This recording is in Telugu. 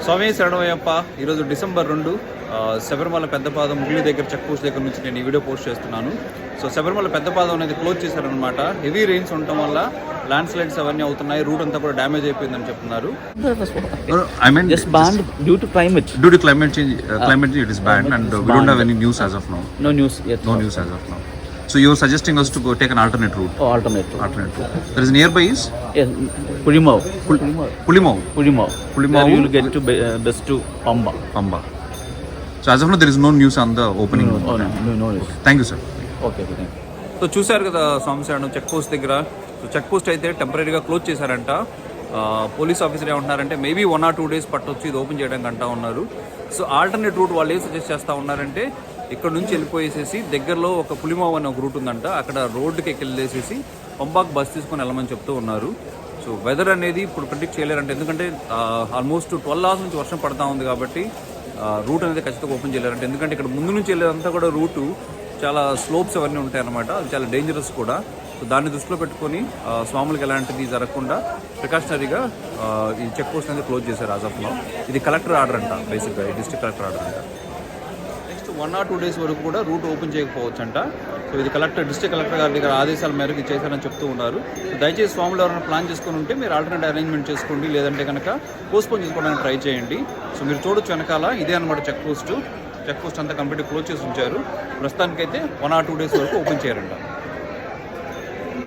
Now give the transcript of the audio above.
స్వామి శరణమయ్యప్ప. ఈరోజు డిసెంబర్ 2 శబరిమల పెద్దపాదం ముగిలి దగ్గర చెక్ పోస్ట్ దగ్గర నుంచి నేను ఈ వీడియో పోస్ట్ చేస్తున్నాను. సో శబరిమల పెద్దపాదం అనేది క్లోజ్ చేశారనమాట. హెవీ రెయిన్స్ ఉండటం వల్ల ల్యాండ్ స్లైడ్స్ అవన్నీ అవుతున్నాయి. రూట్ అంతా కూడా డ్యామేజ్ అయిపోయిందని చెప్తున్నారు. I mean, just banned due to climate. Due to climate change, climate change it is banned, and we don't have any news as of now. No news yet. No news as of now. So you're suggesting us to go take an alternate route. Oh, alternate route. There is nearby is Yes, Pulimau. Pulimau. Where you will get to best to Pamba. So as of now there is no news on the opening. No news. Thank you, sir. Okay, thank you. So చూశారు కదా స్వామిశరణం చెక్ పోస్ట్ దగ్గర. సో చెక్ పోస్ట్ అయితే టెంపరీగా క్లోజ్ చేశారంట. పోలీస్ ఆఫీసర్ ఏమంటున్నారంటే మేబీ 1 or 2 days పట్టొచ్చు ఇది ఓపెన్ చేయడానికి అంటా ఉన్నారు. సో ఆల్టర్నేట్ రూట్ వాళ్ళు ఏం సజెస్ట్ చేస్తూ ఉన్నారంటే ఇక్కడ నుంచి వెళ్ళిపోయేసేసి దగ్గరలో ఒక పులిమావ్ అనే ఒక రూట్ ఉందంట, అక్కడ రోడ్డుకి వెళ్ళేసేసి పంబాకు బస్ తీసుకొని వెళ్ళమని చెప్తూ ఉన్నారు. సో వెదర్ అనేది ఇప్పుడు ప్రిడిక్ట్ చేయలేరంటే, ఎందుకంటే ఆల్మోస్ట్ 12 hours నుంచి వర్షం పడతా ఉంది కాబట్టి రూట్ అనేది ఖచ్చితంగా ఓపెన్ చేయలేరంటే. ఎందుకంటే ఇక్కడ ముందు నుంచి వెళ్ళేదంతా కూడా రూటు చాలా స్లోప్స్ అవన్నీ ఉంటాయి అన్నమాట. అది చాలా డేంజరస్ కూడా. సో దాన్ని దృష్టిలో పెట్టుకొని స్వాములకు ఎలాంటిది జరగకుండా ప్రికాషనరీగా ఈ చెక్ పోస్ట్ అనేది క్లోజ్ చేశారు యాజ్ ఆఫ్ నౌ. ఇది కలెక్టర్ ఆర్డర్ అంట, బేసిక్గా ఈ డిస్ట్రిక్ట్ కలెక్టర్ ఆర్డర్ అంట. నెక్స్ట్ 1 or 2 days వరకు కూడా రూట్ ఓపెన్ చేయకపోవచ్చు అంట. సో ఇది డిస్ట్రిక్ట్ కలెక్టర్ గారి దగ్గర ఆదేశాల మేరకు చేశారని చెప్తూ ఉన్నారు. దయచేసి స్వాములు ఎవరైనా ప్లాన్ చేసుకుని ఉంటే మీరు ఆల్టర్నేట్ అరేంజ్మెంట్ చేసుకోండి, లేదంటే కనుక పోస్ట్పోన్ చేసుకోవడానికి ట్రై చేయండి. సో మీరు చూడొచ్చు వెనకాల ఇదే అనమాట చెక్ పోస్ట్ అంతా కంప్లీట్గా క్లోజ్ చేసి ఉంచారు. ప్రస్తుతానికైతే 1 or 2 days వరకు ఓపెన్ చేయరంట.